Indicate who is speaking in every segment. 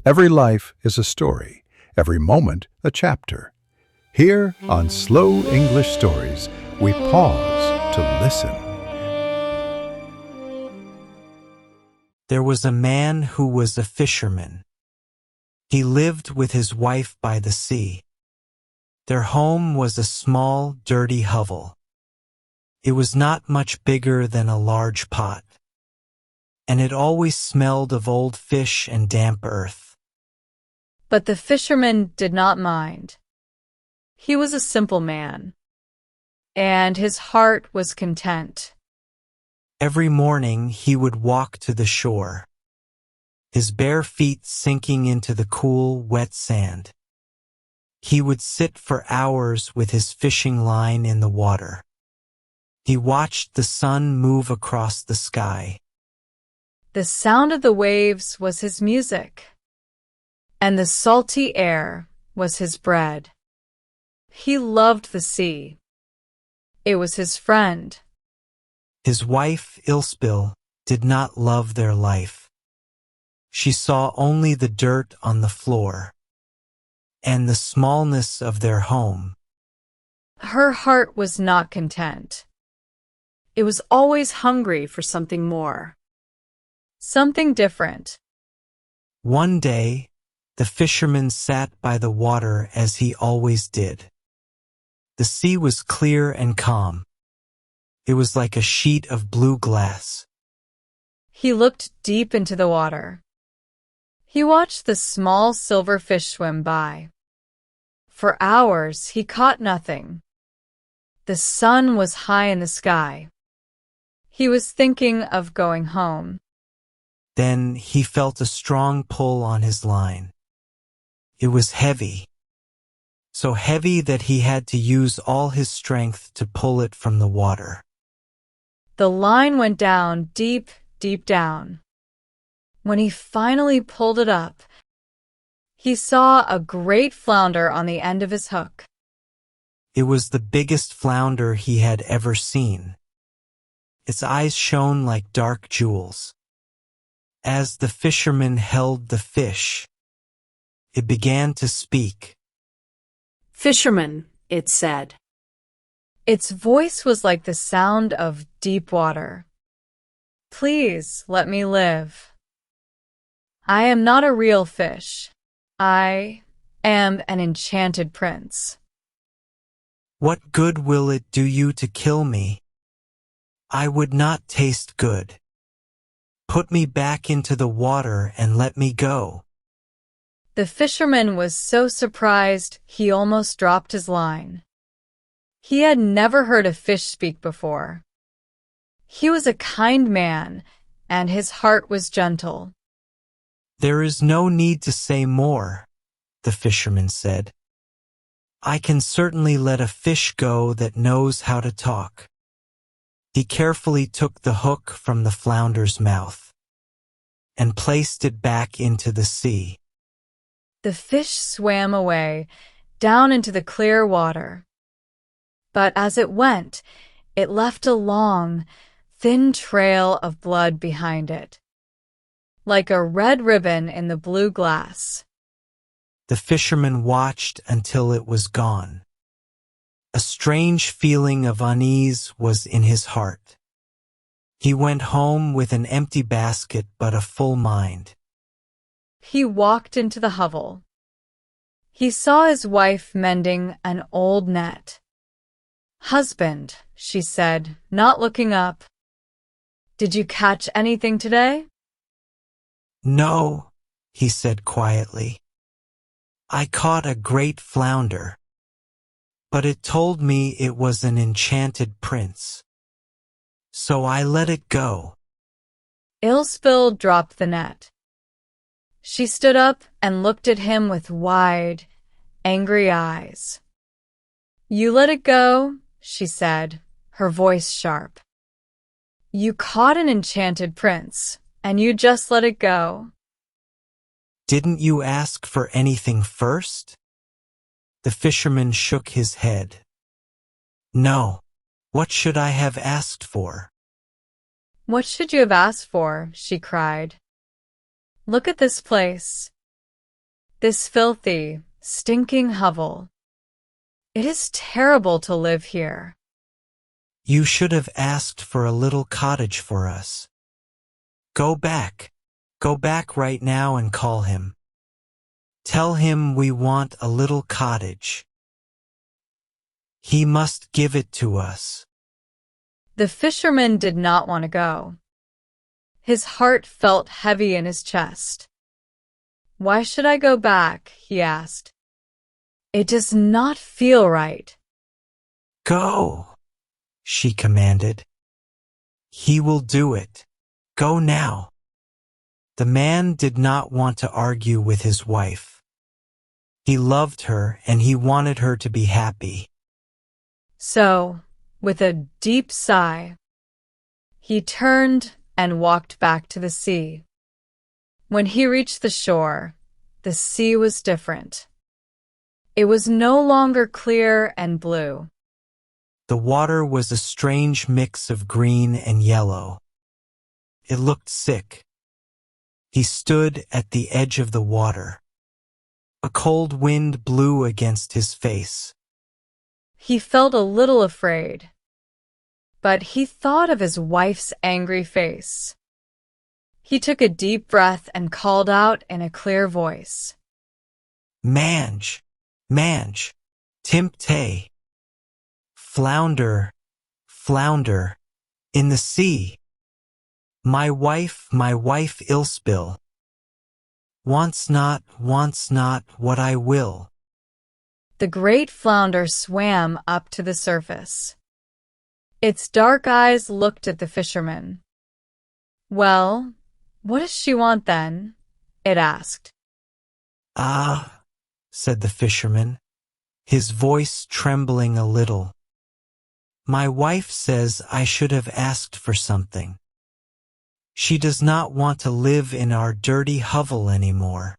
Speaker 1: Every life is a story, every moment a chapter. Here on Slow English Stories, we pause to listen.
Speaker 2: There was a man who was a fisherman. He lived with his wife by the sea. Their home was a small, dirty hovel. It was not much bigger than a large pot, and it always smelled of old fish and damp earth.
Speaker 3: But the fisherman did not mind. He was a simple man, and his heart was content.
Speaker 2: Every morning he would walk to the shore, his bare feet sinking into the cool, wet sand. He would sit for hours with his fishing line in the water. He watched the sun move across the sky.
Speaker 3: The sound of the waves was his music, and the salty air was his bread. He loved the sea. It was his friend.
Speaker 2: His wife, Ilspill, did not love their life. She saw only the dirt on the floor and the smallness of their home.
Speaker 3: Her heart was not content. It was always hungry for something more, something different.
Speaker 2: One day, the fisherman sat by the water as he always did. The sea was clear and calm. It was like a sheet of blue glass.
Speaker 3: He looked deep into the water. He watched the small silver fish swim by. For hours, he caught nothing. The sun was high in the sky. He was thinking of going home.
Speaker 2: Then he felt a strong pull on his line. It was heavy, so heavy that he had to use all his strength to pull it from the water.
Speaker 3: The line went down deep, deep down. When he finally pulled it up, he saw a great flounder on the end of his hook.
Speaker 2: It was the biggest flounder he had ever seen. Its eyes shone like dark jewels. As the fisherman held the fish, it began to speak.
Speaker 4: "Fisherman," it said.
Speaker 3: Its voice was like the sound of deep water. "Please let me live. I am not a real fish. I am an enchanted prince."
Speaker 2: "What good will it do you to kill me? I would not taste good. Put me back into the water and let me go."
Speaker 3: The fisherman was so surprised he almost dropped his line. He had never heard a fish speak before. He was a kind man, and his heart was gentle.
Speaker 2: "There is no need to say more," the fisherman said. "I can certainly let a fish go that knows how to talk." He carefully took the hook from the flounder's mouth and placed it back into the sea.
Speaker 3: The fish swam away, down into the clear water. But as it went, it left a long, thin trail of blood behind it, like a red ribbon in the blue glass.
Speaker 2: The fisherman watched until it was gone. A strange feeling of unease was in his heart. He went home with an empty basket but a full mind.
Speaker 3: He walked into the hovel. He saw his wife mending an old net. "Husband," she said, not looking up, "did you catch anything today?"
Speaker 2: "No," he said quietly. "I caught a great flounder, but it told me it was an enchanted prince. So I let it go."
Speaker 3: Ilspill dropped the net. She stood up and looked at him with wide, angry eyes. "You let it go," she said, her voice sharp. "You caught an enchanted prince, and you just let it go."
Speaker 2: "Didn't you ask for anything first?" The fisherman shook his head. "No. What should I have asked for?"
Speaker 3: "What should you have asked for?" she cried. "Look at this place. This filthy, stinking hovel. It is terrible to live here.
Speaker 2: You should have asked for a little cottage for us. Go back right now and call him. Tell him we want a little cottage. He must give it to us.
Speaker 3: The fisherman did not want to go. His heart felt heavy in his chest. Why should I go back? He asked. It does not feel right.
Speaker 2: Go, she commanded. He will do it. Go now. The man did not want to argue with his wife. He loved her and he wanted her to be happy.
Speaker 3: So, with a deep sigh, he turned and walked back to the sea. When he reached the shore, the sea was different. It was no longer clear and blue.
Speaker 2: The water was a strange mix of green and yellow. It looked sick. He stood at the edge of the water. A cold wind blew against his face.
Speaker 3: He felt a little afraid, but he thought of his wife's angry face. He took a deep breath and called out in a clear voice.
Speaker 2: Mange, mange, timte. Flounder, flounder, in the sea. My wife, Ilspill. Wants not what I will.
Speaker 3: The great flounder swam up to the surface. Its dark eyes looked at the fisherman. Well, what does she want then? It asked.
Speaker 2: Ah, said the fisherman, his voice trembling a little. My wife says I should have asked for something. She does not want to live in our dirty hovel anymore.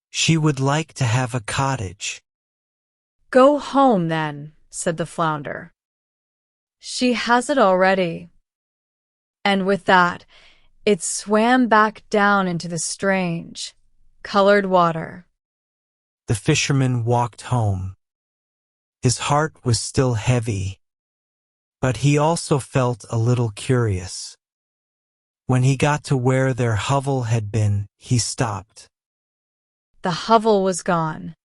Speaker 2: She would like to have a cottage.
Speaker 3: Go home then, said the flounder. She has it already. And with that, it swam back down into the strange, colored water.
Speaker 2: The fisherman walked home. His heart was still heavy, but he also felt a little curious. When he got to where their hovel had been, he stopped.
Speaker 3: The hovel was gone.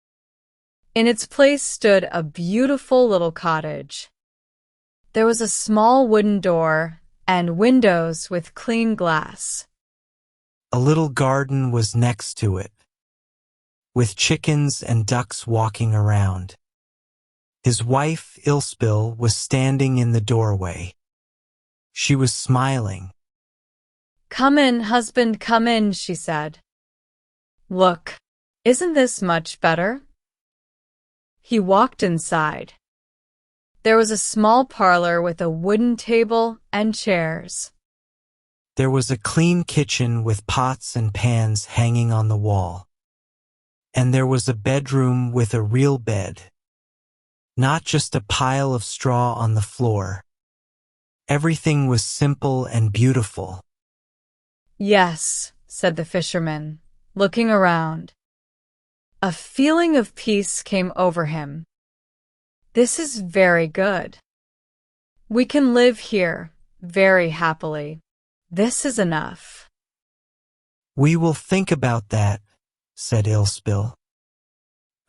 Speaker 3: In its place stood a beautiful little cottage. There was a small wooden door and windows with clean glass.
Speaker 2: A little garden was next to it, with chickens and ducks walking around. His wife, Ilspill, was standing in the doorway. She was smiling.
Speaker 3: Come in, husband, come in, she said. Look, isn't this much better? He walked inside. There was a small parlor with a wooden table and chairs.
Speaker 2: There was a clean kitchen with pots and pans hanging on the wall. And there was a bedroom with a real bed. Not just a pile of straw on the floor. Everything was simple and beautiful.
Speaker 3: Yes, said the fisherman, looking around. A feeling of peace came over him. This is very good. We can live here very happily. This is enough.
Speaker 2: We will think about that, said Ilspill,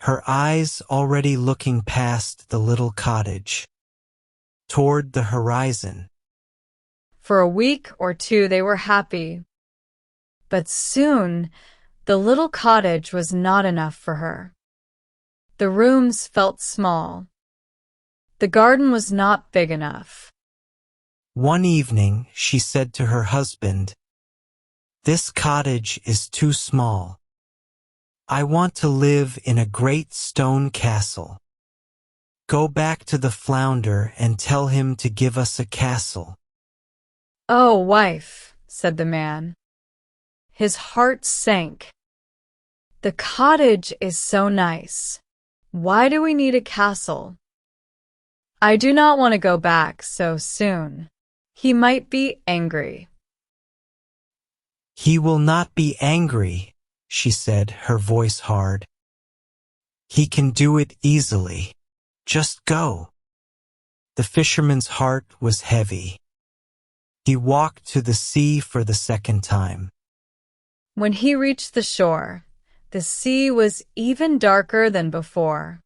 Speaker 2: her eyes already looking past the little cottage, toward the horizon.
Speaker 3: For a week or two they were happy. But soon, the little cottage was not enough for her. The rooms felt small. The garden was not big enough.
Speaker 2: One evening, she said to her husband, "This cottage is too small. I want to live in a great stone castle. Go back to the flounder and tell him to give us a castle."
Speaker 3: "Oh, wife," said the man. His heart sank. "The cottage is so nice. Why do we need a castle? I do not want to go back so soon. He might be angry."
Speaker 2: "He will not be angry," she said, her voice hard. He can do it easily. Just go. The fisherman's heart was heavy. He walked to the sea for the second time.
Speaker 3: When he reached the shore, the sea was even darker than before.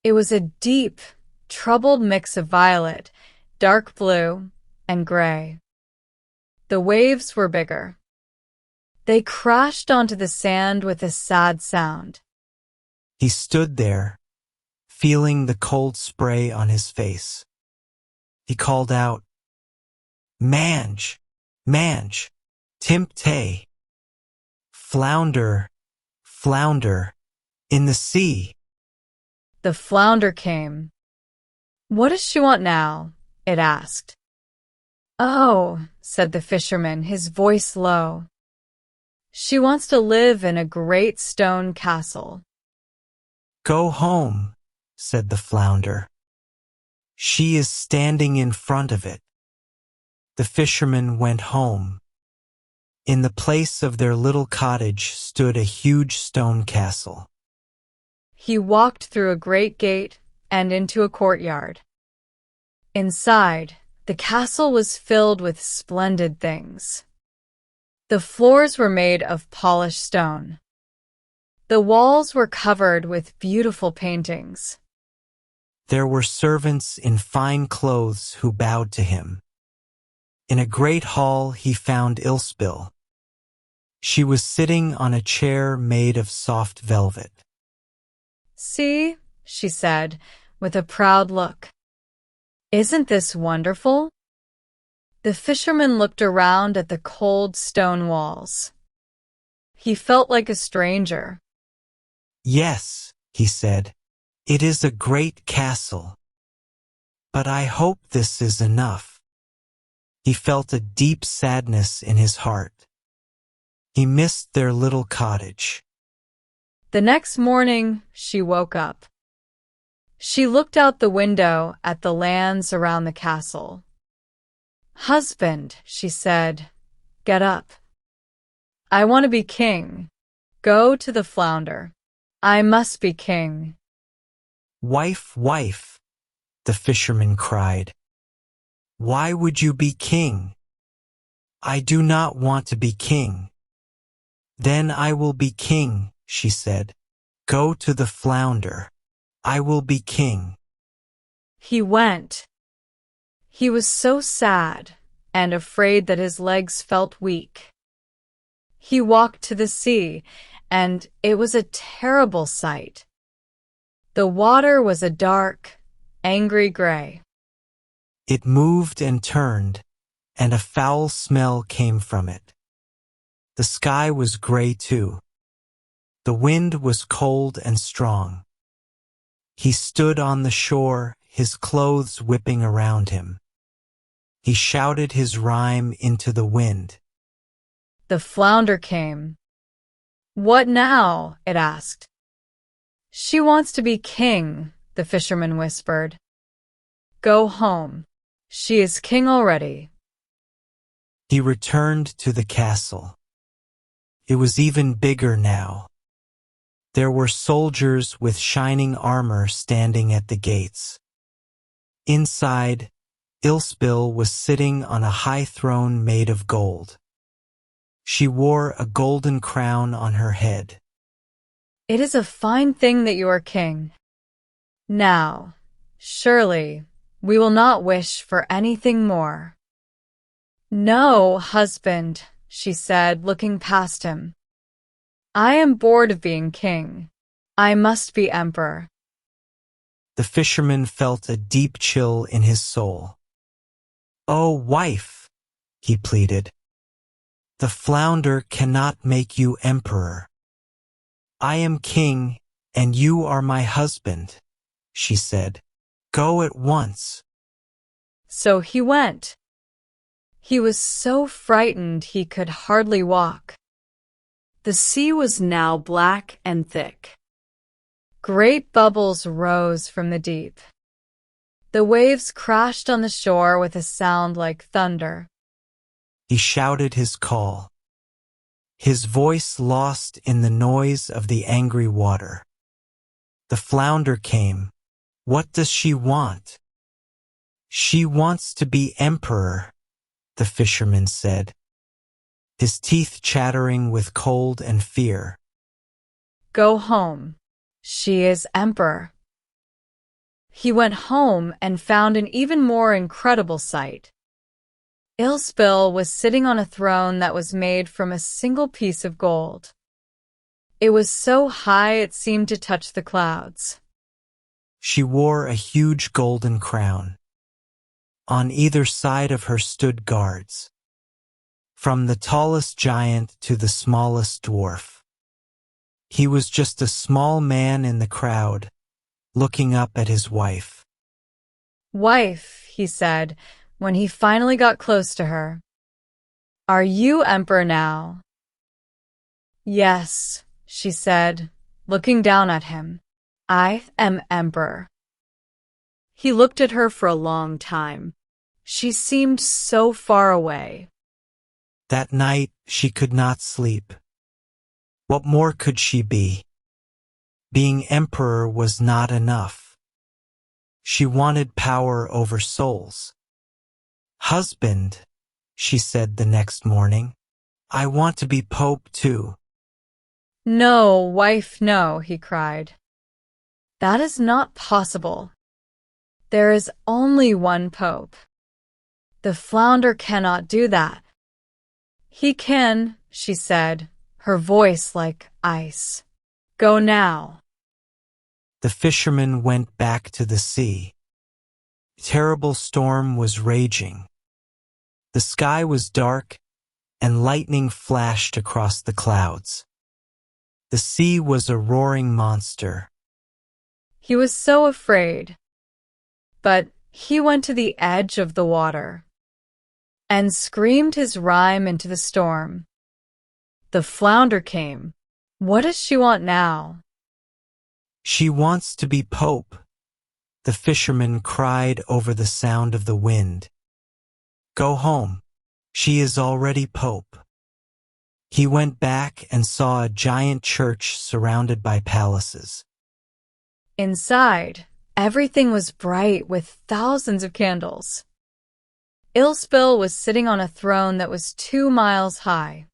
Speaker 3: It was a deep, troubled mix of violet, dark blue, and gray. The waves were bigger. They crashed onto the sand with a sad sound.
Speaker 2: He stood there, feeling the cold spray on his face. He called out, "Mange, mange, timte. Flounder, flounder, in the sea."
Speaker 3: The flounder came. "What does she want now?" it asked. "Oh," said the fisherman, his voice low. "She wants to live in a great stone castle."
Speaker 2: "Go home," said the flounder. "She is standing in front of it." The fishermen went home. In the place of their little cottage stood a huge stone castle.
Speaker 3: He walked through a great gate and into a courtyard. Inside, the castle was filled with splendid things. The floors were made of polished stone. The walls were covered with beautiful paintings.
Speaker 2: There were servants in fine clothes who bowed to him. In a great hall he found Ilspill. She was sitting on a chair made of soft velvet.
Speaker 3: "See," she said, with a proud look. "Isn't this wonderful?" The fisherman looked around at the cold stone walls. He felt like a stranger.
Speaker 2: "Yes," he said, "it is a great castle. But I hope this is enough." He felt a deep sadness in his heart. He missed their little cottage.
Speaker 3: The next morning, she woke up. She looked out the window at the lands around the castle. "Husband," she said, "get up. I want to be king. Go to the flounder. I must be king."
Speaker 2: "Wife, wife," the fisherman cried. "Why would you be king?" "I do not want to be king." "Then I will be king," she said. "Go to the flounder. I will be king."
Speaker 3: He went. He was so sad and afraid that his legs felt weak. He walked to the sea, and it was a terrible sight. The water was a dark, angry gray.
Speaker 2: It moved and turned, and a foul smell came from it. The sky was gray too. The wind was cold and strong. He stood on the shore, his clothes whipping around him. He shouted his rhyme into the wind.
Speaker 3: The flounder came. "What now?" it asked. "She wants to be king," the fisherman whispered. "Go home. She is king already."
Speaker 2: He returned to the castle. It was even bigger now. There were soldiers with shining armor standing at the gates. Inside, Ilspill was sitting on a high throne made of gold. She wore a golden crown on her head.
Speaker 3: "It is a fine thing that you are king. Now, surely, we will not wish for anything more." "No, husband," she said, looking past him. "I am bored of being king. I must be emperor."
Speaker 2: The fisherman felt a deep chill in his soul. "Oh, wife," he pleaded, "the flounder cannot make you emperor." "I am king, and you are my husband," she said. "Go at once."
Speaker 3: So he went. He was so frightened he could hardly walk. The sea was now black and thick. Great bubbles rose from the deep. The waves crashed on the shore with a sound like thunder.
Speaker 2: He shouted his call. his voice lost in the noise of the angry water. The flounder came. What does she want? She wants to be emperor, the fisherman said, his teeth chattering with cold and fear.
Speaker 3: Go home. She is emperor. He went home and found an even more incredible sight. Ilspill was sitting on a throne that was made from a single piece of gold. It was so high it seemed to touch the clouds.
Speaker 2: She wore a huge golden crown. On either side of her stood guards, from the tallest giant to the smallest dwarf. He was just a small man in the crowd, looking up at his wife.
Speaker 3: Wife, he said, when he finally got close to her. Are you emperor now? Yes, she said, looking down at him. I am emperor. He looked at her for a long time. She seemed so far away.
Speaker 2: That night she could not sleep. What more could she be? Being emperor was not enough. She wanted power over souls. Husband, she said the next morning, I want to be pope too.
Speaker 3: No, wife, no, he cried. That is not possible. There is only one pope. The flounder cannot do that. He can, she said, her voice like ice. Go now.
Speaker 2: The fisherman went back to the sea. A terrible storm was raging. The sky was dark, and lightning flashed across the clouds. The sea was a roaring monster.
Speaker 3: He was so afraid. But he went to the edge of the water and screamed his rhyme into the storm. The flounder came. What does she want now?
Speaker 2: She wants to be pope, the fisherman cried over the sound of the wind. Go home. She is already pope. He went back and saw a giant church surrounded by palaces.
Speaker 3: Inside, everything was bright with thousands of candles. Ilspill was sitting on a throne that was 2 miles high.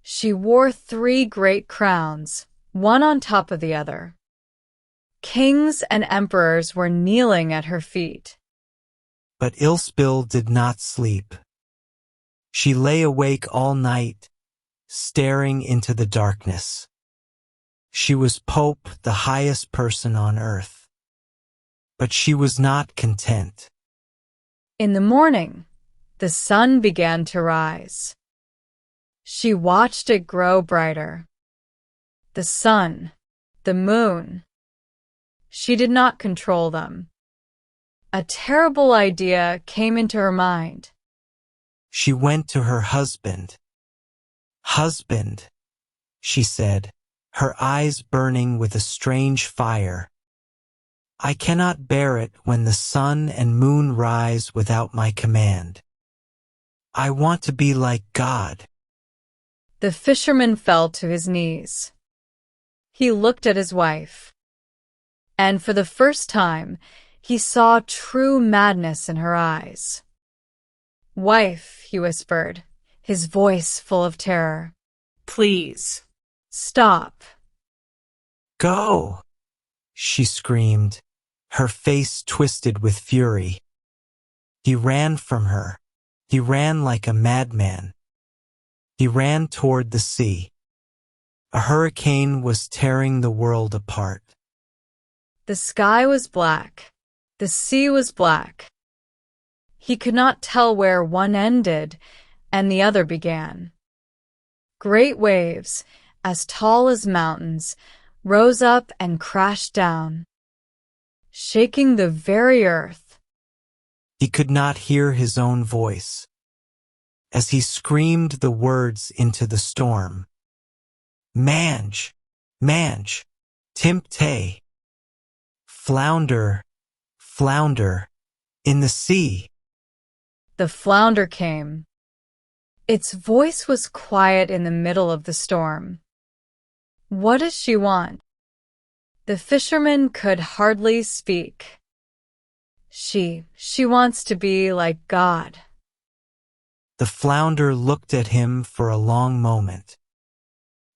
Speaker 3: She wore 3 great crowns, one on top of the other. Kings and emperors were kneeling at her feet.
Speaker 2: But Ilspill did not sleep. She lay awake all night, staring into the darkness. She was Pope, the highest person on earth. But she was not content.
Speaker 3: In the morning, the sun began to rise. She watched it grow brighter. The sun, the moon. She did not control them. A terrible idea came into her mind.
Speaker 2: She went to her husband. Husband, she said, her eyes burning with a strange fire. I cannot bear it when the sun and moon rise without my command. I want to be like God.
Speaker 3: The fisherman fell to his knees. He looked at his wife. And for the first time, he saw true madness in her eyes. Wife, he whispered, his voice full of terror.
Speaker 4: Please.
Speaker 3: Stop.
Speaker 2: Go, she screamed, her face twisted with fury. He ran from her. He ran like a madman. He ran toward the sea. A hurricane was tearing the world apart.
Speaker 3: The sky was black. The sea was black. He could not tell where one ended and the other began. Great waves, as tall as mountains, rose up and crashed down, shaking the very earth.
Speaker 2: He could not hear his own voice as he screamed the words into the storm. Mange, mange, timpte. Flounder, flounder, in the sea.
Speaker 3: The flounder came. Its voice was quiet in the middle of the storm. What does she want? The fisherman could hardly speak. She wants to be like God.
Speaker 2: The flounder looked at him for a long moment.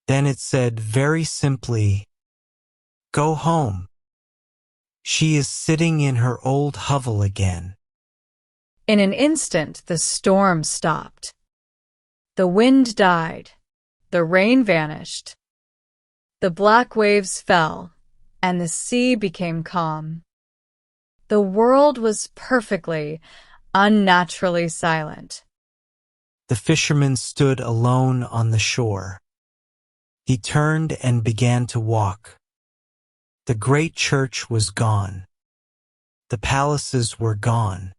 Speaker 2: Then it said very simply, "Go home. She is sitting in her old hovel again."
Speaker 3: In an instant, the storm stopped. The wind died. The rain vanished. The black waves fell, and the sea became calm. The world was perfectly, unnaturally silent.
Speaker 2: The fisherman stood alone on the shore. He turned and began to walk. The great church was gone. The palaces were gone.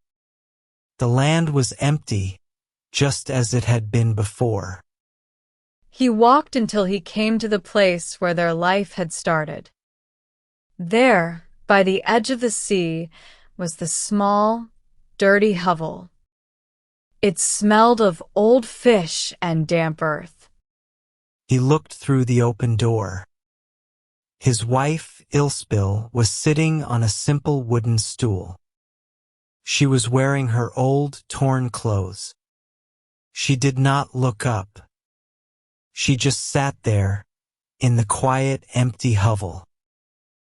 Speaker 2: The land was empty, just as it had been before.
Speaker 3: He walked until he came to the place where their life had started. There, by the edge of the sea, was the small, dirty hovel. It smelled of old fish and damp earth.
Speaker 2: He looked through the open door. His wife, Ilspill, was sitting on a simple wooden stool. She was wearing her old, torn clothes. She did not look up. She just sat there, in the quiet, empty hovel.